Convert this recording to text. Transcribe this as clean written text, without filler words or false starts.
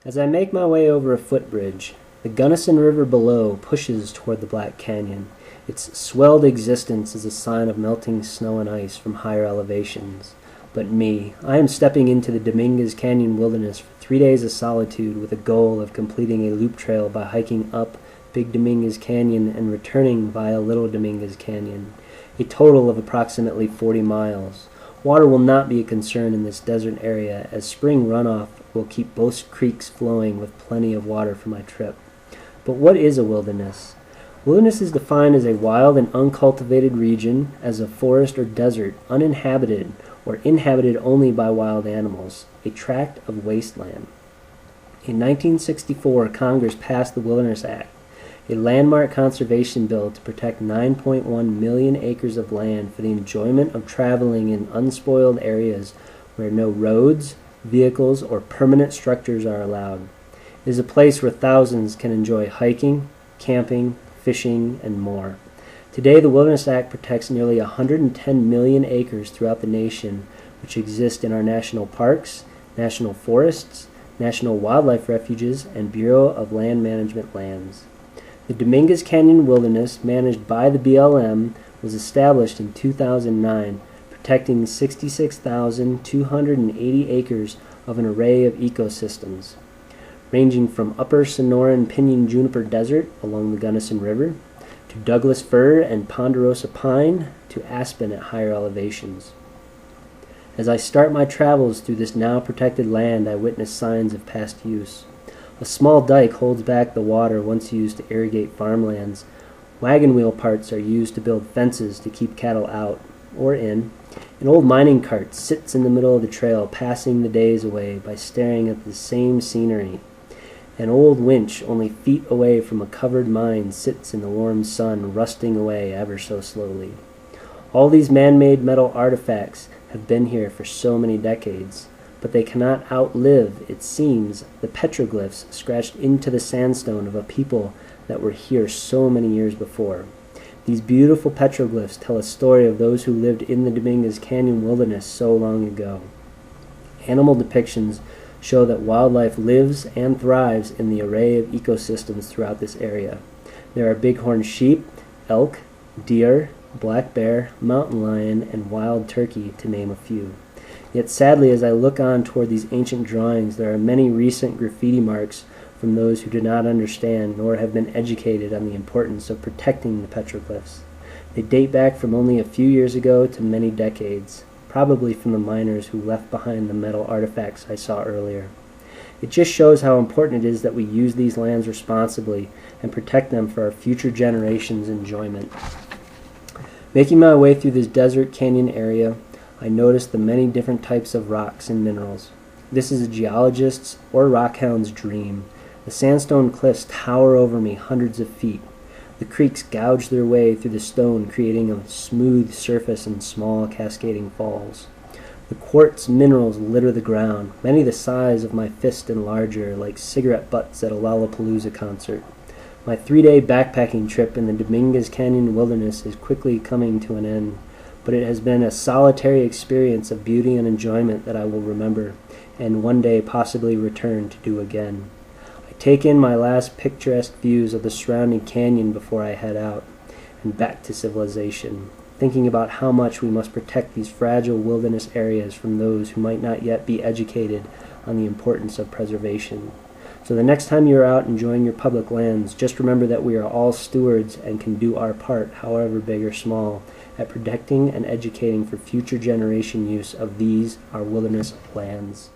As I make my way over a footbridge, the Gunnison River below pushes toward the Black Canyon. Its swelled existence is a sign of melting snow and ice from higher elevations. But me, I am stepping into the Dominguez Canyon wilderness for 3 days of solitude with a goal of completing a loop trail by hiking up Big Dominguez Canyon and returning via Little Dominguez Canyon, a total of approximately 40 miles. Water will not be a concern in this desert area, as spring runoff will keep both creeks flowing with plenty of water for my trip. But what is a wilderness? Wilderness is defined as a wild and uncultivated region, as a forest or desert, uninhabited or inhabited only by wild animals, a tract of wasteland. In 1964, Congress passed the Wilderness Act, a landmark conservation bill to protect 9.1 million acres of land for the enjoyment of traveling in unspoiled areas where no roads, vehicles, or permanent structures are allowed. It is a place where thousands can enjoy hiking, camping, fishing, and more. Today, the Wilderness Act protects nearly 110 million acres throughout the nation, which exist in our national parks, national forests, national wildlife refuges, and Bureau of Land Management lands. The Dominguez Canyon Wilderness, managed by the BLM, was established in 2009, protecting 66,280 acres of an array of ecosystems, ranging from upper Sonoran pinyon juniper desert along the Gunnison River, to Douglas fir and ponderosa pine, to aspen at higher elevations. As I start my travels through this now protected land, I witness signs of past use. A small dike holds back the water once used to irrigate farmlands. Wagon wheel parts are used to build fences to keep cattle out or in. An old mining cart sits in the middle of the trail, passing the days away by staring at the same scenery. An old winch, only feet away from a covered mine, sits in the warm sun, rusting away ever so slowly. All these man-made metal artifacts have been here for so many decades, but they cannot outlive, it seems, the petroglyphs scratched into the sandstone of a people that were here so many years before. These beautiful petroglyphs tell a story of those who lived in the Dominguez Canyon wilderness so long ago. Animal depictions show that wildlife lives and thrives in the array of ecosystems throughout this area. There are bighorn sheep, elk, deer, black bear, mountain lion, and wild turkey, to name a few. Yet sadly, as I look on toward these ancient drawings, there are many recent graffiti marks from those who do not understand nor have been educated on the importance of protecting the petroglyphs. They date back from only a few years ago to many decades, probably from the miners who left behind the metal artifacts I saw earlier. It just shows how important it is that we use these lands responsibly and protect them for our future generations' enjoyment. Making my way through this desert canyon area, I noticed the many different types of rocks and minerals. This is a geologist's or rockhound's dream. The sandstone cliffs tower over me hundreds of feet. The creeks gouge their way through the stone, creating a smooth surface and small cascading falls. The quartz minerals litter the ground, many the size of my fist and larger, like cigarette butts at a Lollapalooza concert. My 3-day backpacking trip in the Dominguez Canyon wilderness is quickly coming to an end, but it has been a solitary experience of beauty and enjoyment that I will remember, and one day possibly return to do again. I take in my last picturesque views of the surrounding canyon before I head out, and back to civilization, thinking about how much we must protect these fragile wilderness areas from those who might not yet be educated on the importance of preservation. So the next time you're out enjoying your public lands, just remember that we are all stewards and can do our part, however big or small, at protecting and educating for future generation use of these, our wilderness lands.